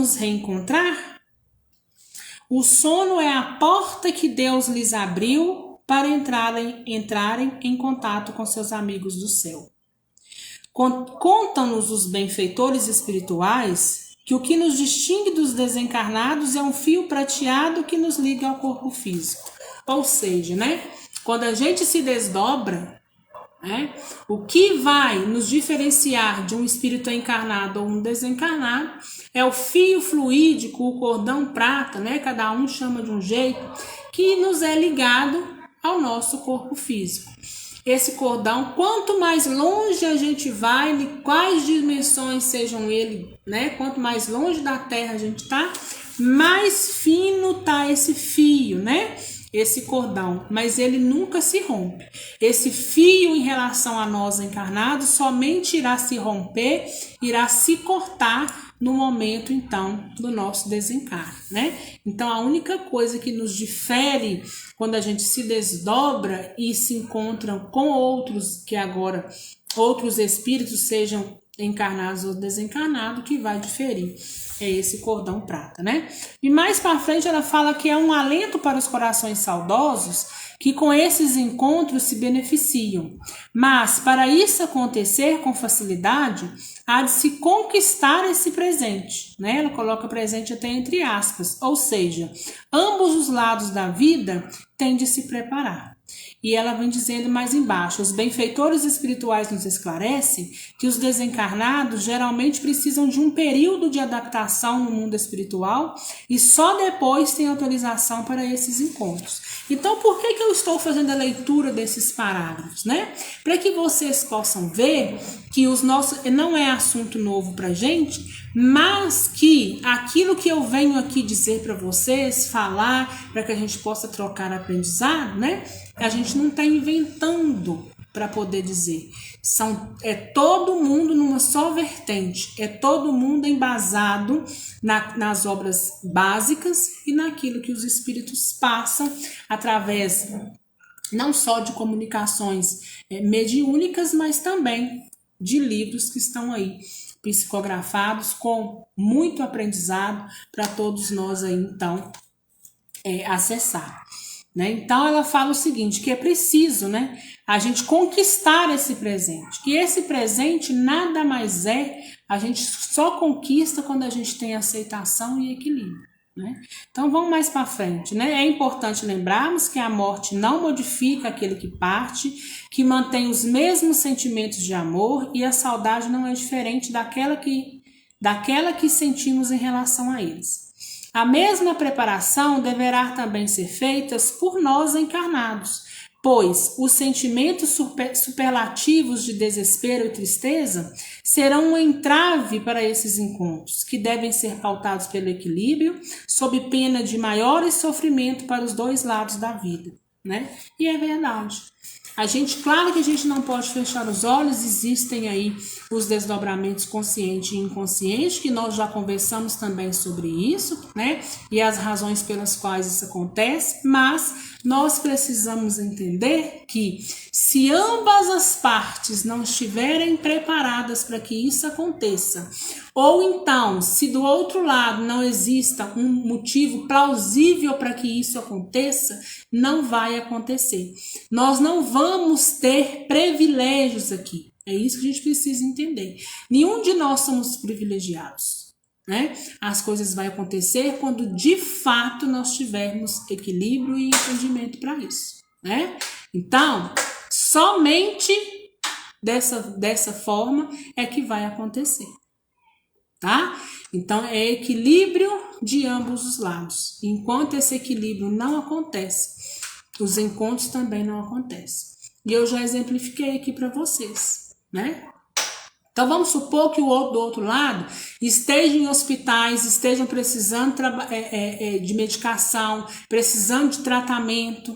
nos reencontrar? O sono é a porta que Deus lhes abriu para entrarem em contato com seus amigos do céu. Contam-nos os benfeitores espirituais que o que nos distingue dos desencarnados é um fio prateado que nos liga ao corpo físico. Ou seja, quando a gente se desdobra, o que vai nos diferenciar de um espírito encarnado ou um desencarnado é o fio fluídico, o cordão prata, cada um chama de um jeito, que nos é ligado ao nosso corpo físico. Esse cordão, quanto mais longe a gente vai, quais dimensões sejam ele, quanto mais longe da Terra a gente tá, mais fino tá esse fio, esse cordão, mas ele nunca se rompe. Esse fio em relação a nós encarnados somente irá se romper, irá se cortar no momento, então, do nosso desencarne, Então, a única coisa que nos difere quando a gente se desdobra e se encontra com outros, que agora outros espíritos sejam encarnados ou desencarnados, que vai diferir é esse cordão prata, E mais para frente ela fala que é um alento para os corações saudosos que com esses encontros se beneficiam. Mas para isso acontecer com facilidade, há de se conquistar esse presente, Ela coloca presente até entre aspas, ou seja, ambos os lados da vida têm de se preparar. E ela vem dizendo mais embaixo, os benfeitores espirituais nos esclarecem que os desencarnados geralmente precisam de um período de adaptação no mundo espiritual e só depois têm autorização para esses encontros. Então, por que eu estou fazendo a leitura desses parágrafos, Para que vocês possam ver que os nossos não é assunto novo para a gente, mas que aquilo que eu venho aqui dizer para vocês, falar, para que a gente possa trocar aprendizado, a gente não está inventando para poder dizer. É todo mundo numa só vertente, é todo mundo embasado nas obras básicas e naquilo que os espíritos passam através não só de comunicações mediúnicas, mas também de livros que estão aí psicografados com muito aprendizado para todos nós aí então acessar. Então ela fala o seguinte, que é preciso a gente conquistar esse presente, que esse presente nada mais a gente só conquista quando a gente tem aceitação e equilíbrio. Então vamos mais para frente. É importante lembrarmos que a morte não modifica aquele que parte, que mantém os mesmos sentimentos de amor e a saudade não é diferente daquela que sentimos em relação a eles. A mesma preparação deverá também ser feita por nós encarnados, pois os sentimentos superlativos de desespero e tristeza serão um entrave para esses encontros, que devem ser pautados pelo equilíbrio, sob pena de maior sofrimento para os dois lados da vida, E é verdade. Claro que a gente não pode fechar os olhos, existem aí os desdobramentos consciente e inconsciente, que nós já conversamos também sobre isso, E as razões pelas quais isso acontece, mas nós precisamos entender que se ambas as partes não estiverem preparadas para que isso aconteça, ou então, se do outro lado não exista um motivo plausível para que isso aconteça, não vai acontecer. Nós não vamos ter privilégios aqui. É isso que a gente precisa entender. Nenhum de nós somos privilegiados, As coisas vão acontecer quando de fato nós tivermos equilíbrio e entendimento para isso, Então, somente dessa forma é que vai acontecer. Então é equilíbrio de ambos os lados. Enquanto esse equilíbrio não acontece, os encontros também não acontecem. E eu já exemplifiquei aqui para vocês, Então vamos supor que do outro lado estejam em hospitais, estejam precisando de medicação, precisando de tratamento.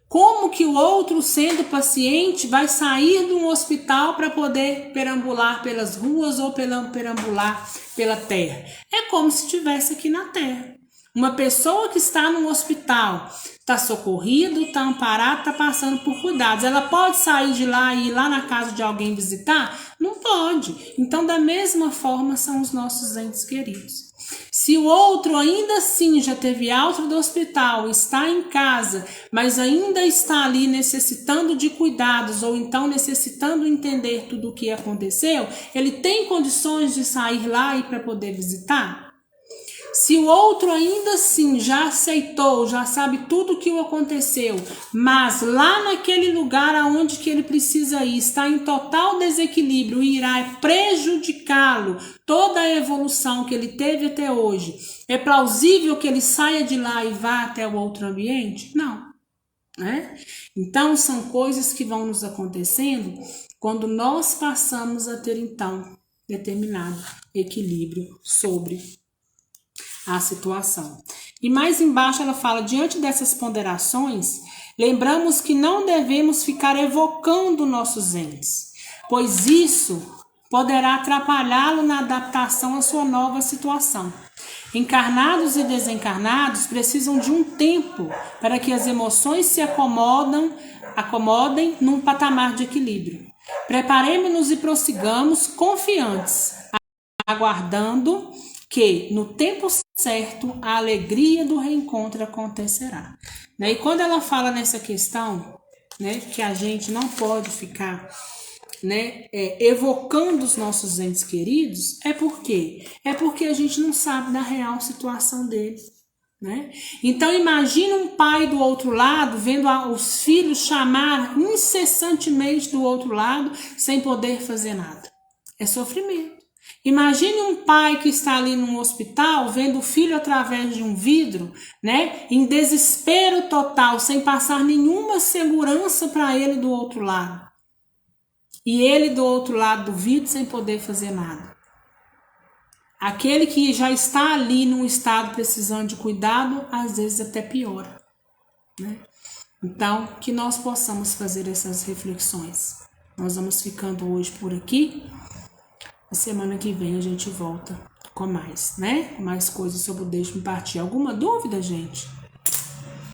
Como que o outro, sendo paciente, vai sair de um hospital para poder perambular pelas ruas ou perambular pela terra? É como se estivesse aqui na terra. Uma pessoa que está num hospital, está socorrido, está amparado, está passando por cuidados. Ela pode sair de lá e ir lá na casa de alguém visitar? Não pode. Então, da mesma forma, são os nossos entes queridos. Se o outro ainda assim já teve alta do hospital, está em casa, mas ainda está ali necessitando de cuidados ou então necessitando entender tudo o que aconteceu, ele tem condições de sair lá e para poder visitar? Se o outro ainda assim já aceitou, já sabe tudo o que aconteceu, mas lá naquele lugar aonde que ele precisa ir está em total desequilíbrio e irá prejudicá-lo toda a evolução que ele teve até hoje, é plausível que ele saia de lá e vá até o outro ambiente? Não, né? Então são coisas que vão nos acontecendo quando nós passamos a ter então determinado equilíbrio sobre a situação. E mais embaixo ela fala, diante dessas ponderações, lembramos que não devemos ficar evocando nossos entes, pois isso poderá atrapalhá-lo na adaptação à sua nova situação. Encarnados e desencarnados precisam de um tempo para que as emoções se acomodem num patamar de equilíbrio. Preparemos-nos e prossigamos confiantes, aguardando que no tempo certo a alegria do reencontro acontecerá. E quando ela fala nessa questão, que a gente não pode ficar evocando os nossos entes queridos, é porque a gente não sabe da real situação deles. Então imagina um pai do outro lado vendo os filhos chamar incessantemente do outro lado sem poder fazer nada. É sofrimento. Imagine um pai que está ali num hospital vendo o filho através de um vidro, em desespero total, sem passar nenhuma segurança para ele do outro lado. E ele do outro lado do vidro sem poder fazer nada. Aquele que já está ali num estado precisando de cuidado, às vezes até piora. Então, que nós possamos fazer essas reflexões. Nós vamos ficando hoje por aqui. Na semana que vem a gente volta com mais, com mais coisas sobre o Deixe-me Partir. Alguma dúvida, gente?